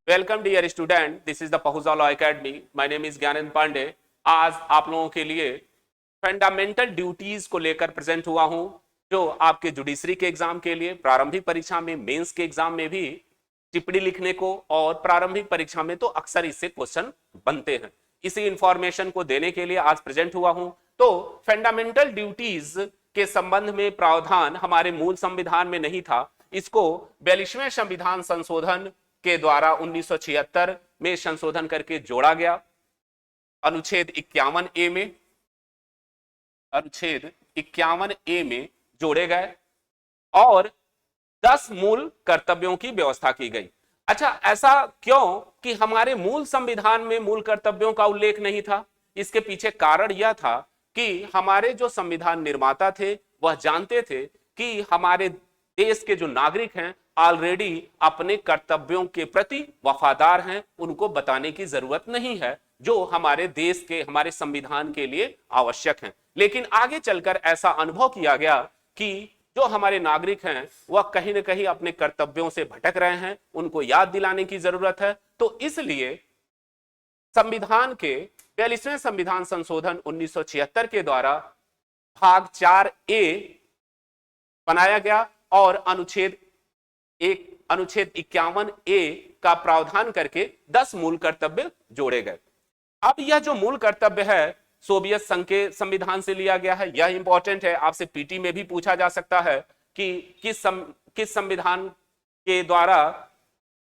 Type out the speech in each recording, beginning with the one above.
Welcome dear student, this is the Pahuja law academy. My name is Gyanendra Pandey. आज आप लोगों के लिए फंडामेंटल ड्यूटीज को लेकर प्रेजेंट हुआ हूं, जो आपके जुडिशरी के एग्जाम के लिए, प्रारंभिक परीक्षा में, मेंस के एग्जाम में भी टिप्पणी लिखने को, और प्रारंभिक परीक्षा में तो अक्सर इससे क्वेश्चन बनते हैं। इसी इंफॉर्मेशन को देने के लिए आज प्रेजेंट हुआ हूं। तो फंडामेंटल ड्यूटीज के संबंध में प्रावधान हमारे मूल संविधान में नहीं था। इसको 42वें संविधान संशोधन के द्वारा 1976 में संशोधन करके जोड़ा गया। अनुच्छेद 51A में, अनुच्छेद 51A में जोड़े गए और 10 मूल कर्तव्यों की व्यवस्था की गई। अच्छा, ऐसा क्यों कि हमारे मूल संविधान में मूल कर्तव्यों का उल्लेख नहीं था? इसके पीछे कारण यह था कि हमारे जो संविधान निर्माता थे वह जानते थे कि हमारे देश के जो नागरिक हैं ऑलरेडी अपने कर्तव्यों के प्रति वफादार हैं, उनको बताने की जरूरत नहीं है, जो हमारे देश के, हमारे संविधान के लिए आवश्यक हैं। लेकिन आगे चलकर ऐसा अनुभव किया गया कि जो हमारे नागरिक हैं वह कहीं ना कहीं अपने कर्तव्यों से भटक रहे हैं, उनको याद दिलाने की जरूरत है। तो इसलिए संविधान के 42वें संविधान संशोधन 1976 के द्वारा भाग 4A बनाया गया और अनुच्छेद 51A का प्रावधान करके 10 मूल कर्तव्य जोड़े गए। अब यह जो मूल कर्तव्य है सोवियत संघ के संविधान से लिया गया है। यह इंपॉर्टेंट है, आपसे पीटी में भी पूछा जा सकता है कि किस संविधान के द्वारा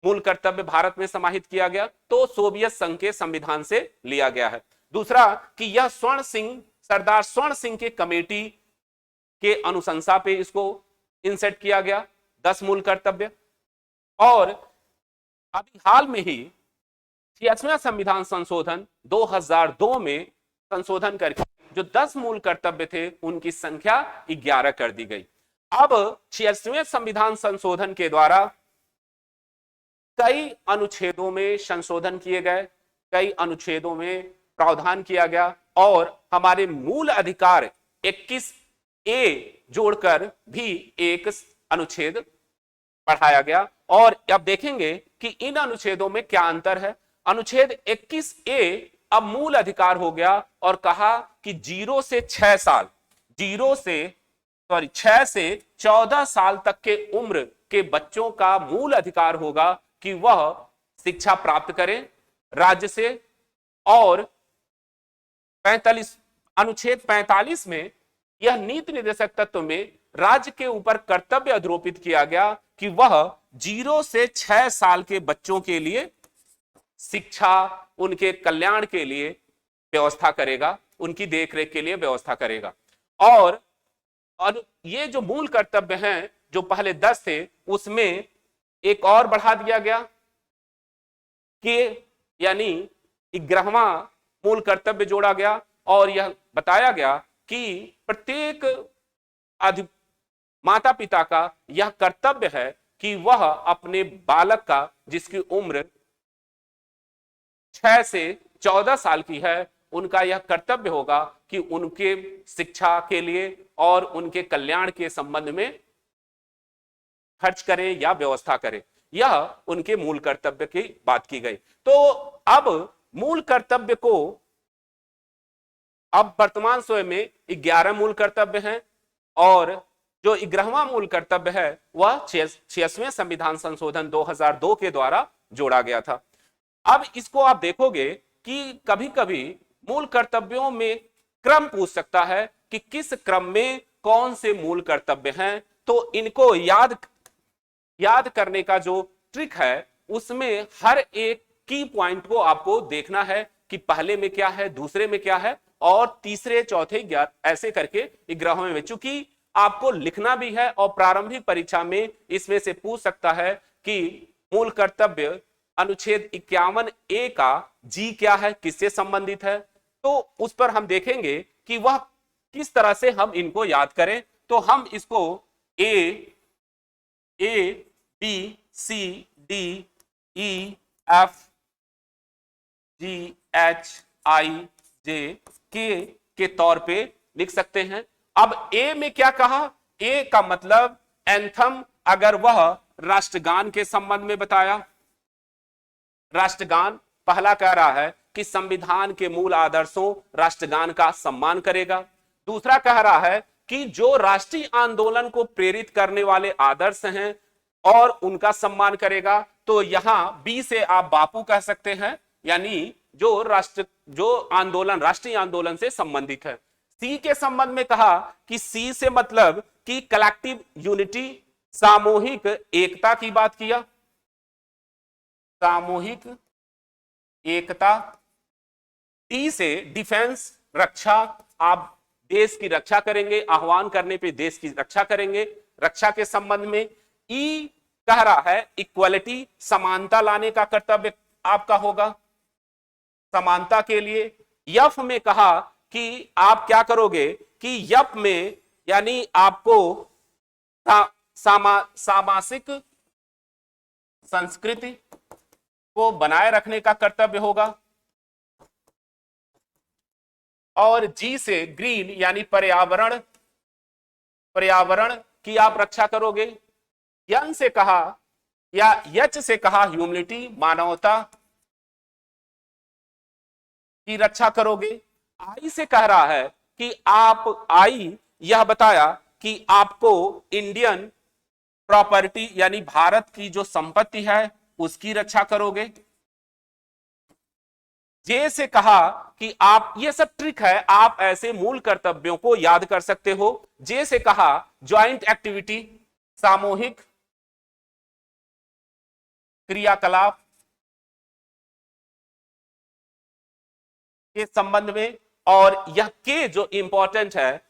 मूल कर्तव्य भारत में समाहित किया गया, तो सोवियत संघ के संविधान से लिया गया है। दूसरा कि यह सरदार स्वर्ण सिंह के कमेटी के अनुशंसा पे इसको इंसेट किया गया, 10 मूल कर्तव्य। और अभी हाल में ही 86वां संविधान संशोधन 2002 में संशोधन करके जो 10 मूल कर्तव्य थे उनकी संख्या 11 कर दी गई। अब 86वें संविधान संशोधन के द्वारा कई अनुच्छेदों में संशोधन किए गए, कई अनुच्छेदों में प्रावधान किया गया और हमारे मूल अधिकार 21A जोड़कर भी एक अनुच्छेद बढ़ाया गया। और अब देखेंगे कि इन अनुच्छेदों में क्या अंतर है। अनुच्छेद 21A अब मूल अधिकार हो गया और कहा कि 0 से 6 से 14 साल तक के उम्र के बच्चों का मूल अधिकार होगा कि वह शिक्षा प्राप्त करें राज्य से। और 45 अनुच्छेद 45 में यह नीति निर्देशक तत्व में राज्य के ऊपर कर्तव्य आरोपित किया गया कि वह 0 से 6 साल के बच्चों के लिए शिक्षा, उनके कल्याण के लिए व्यवस्था करेगा, उनकी देखरेख के लिए व्यवस्था करेगा। और ये जो मूल कर्तव्य हैं जो पहले 10 थे उसमें एक और बढ़ा दिया गया कि यानी 11वां मूल कर्तव्य जोड़ा गया और यह बताया गया कि प्रत्येक माता पिता का यह कर्तव्य है कि वह अपने बालक का, जिसकी उम्र 6 से 14 साल की है, उनका यह कर्तव्य होगा कि उनके शिक्षा के लिए और उनके कल्याण के संबंध में खर्च करें या व्यवस्था करें। यह उनके मूल कर्तव्य की बात की गई। तो अब मूल कर्तव्य को अब वर्तमान समय में 11 मूल कर्तव्य हैं और जो 11वां मूल कर्तव्य है वह 86वें संविधान संशोधन 2002 के द्वारा जोड़ा गया था। अब इसको आप देखोगे कि कभी कभी मूल कर्तव्यों में क्रम पूछ सकता है कि किस क्रम में कौन से मूल कर्तव्य हैं। तो इनको याद करने का जो ट्रिक है उसमें हर एक की पॉइंट को आपको देखना है कि पहले में क्या है, दूसरे में क्या है और तीसरे, चौथे, ऐसे करके 11वें में। चूंकि आपको लिखना भी है और प्रारंभिक परीक्षा में इसमें से पूछ सकता है कि मूल कर्तव्य अनुच्छेद 51A का जी क्या है, किससे संबंधित है, तो उस पर हम देखेंगे कि वह किस तरह से हम इनको याद करें। तो हम इसको A B C D E F G H I J के तौर पे लिख सकते हैं। अब A में क्या कहा? A का मतलब एंथम, अगर वह राष्ट्रगान के संबंध में बताया राष्ट्रगान पहला कह रहा है कि संविधान के मूल आदर्शों राष्ट्रगान का सम्मान करेगा। दूसरा कह रहा है कि जो राष्ट्रीय आंदोलन को प्रेरित करने वाले आदर्श हैं और उनका सम्मान करेगा। तो यहां बी से आप बापू कह सकते हैं, यानी जो आंदोलन राष्ट्रीय आंदोलन से संबंधित है। सी के संबंध में कहा कि सी से मतलब कि कलेक्टिव यूनिटी, सामूहिक एकता की बात किया, सामूहिक एकता। डी से डिफेंस, रक्षा, आप देश की रक्षा करेंगे, आह्वान करने पे देश की रक्षा करेंगे, रक्षा के संबंध में। ई कह रहा है इक्वलिटी, समानता लाने का कर्तव्य आपका होगा, समानता के लिए। यफ में कहा कि आप क्या करोगे कि यफ में यानी आपको सामाजिक संस्कृति को बनाए रखने का कर्तव्य होगा। और जी से ग्रीन यानी पर्यावरण, पर्यावरण की आप रक्षा करोगे। यन से कहा या यच से कहा ह्यूमैनिटी, मानवता की रक्षा करोगे। आई से कह रहा है कि आप, आई यह बताया कि आपको इंडियन प्रॉपर्टी यानी भारत की जो संपत्ति है उसकी रक्षा करोगे। जे से कहा कि आप, ये सब ट्रिक है, आप ऐसे मूल कर्तव्यों को याद कर सकते हो। जे से कहा ज्वाइंट एक्टिविटी, सामूहिक क्रियाकलाप के संबंध में। और यह के जो इंपॉर्टेंट है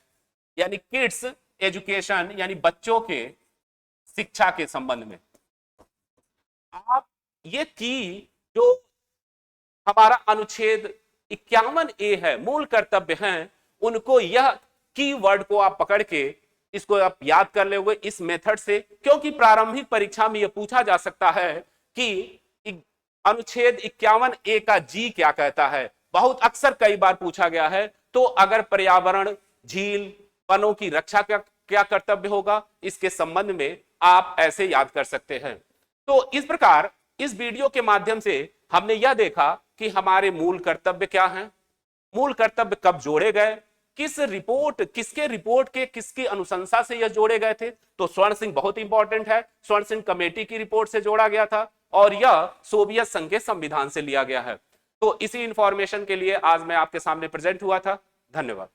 यानी किड्स एजुकेशन यानी बच्चों के शिक्षा के संबंध में। आप ये की जो हमारा अनुच्छेद 51A है, मूल कर्तव्य हैं, उनको यह कीवर्ड को आप पकड़ के इसको आप याद कर ले हुए इस मेथड से, क्योंकि प्रारंभिक परीक्षा में यह पूछा जा सकता है कि अनुच्छेद 51A का जी क्या कहता है, बहुत अक्सर कई बार पूछा गया है। तो अगर पर्यावरण, झील, वनों की रक्षा का क्या कर्तव्य होगा, इसके संबंध में आप ऐसे याद कर सकते हैं। तो इस प्रकार इस वीडियो के माध्यम से हमने यह देखा कि हमारे मूल कर्तव्य क्या हैं, मूल कर्तव्य कब जोड़े गए, किस रिपोर्ट, किसके रिपोर्ट के किसकी अनुशंसा से यह जोड़े गए थे। तो स्वर्ण सिंह बहुत इंपॉर्टेंट है, स्वर्ण सिंह कमेटी की रिपोर्ट से जोड़ा गया था और यह सोवियत संघ के संविधान से लिया गया है। तो इसी इंफॉर्मेशन के लिए आज मैं आपके सामने प्रेजेंट हुआ था। धन्यवाद।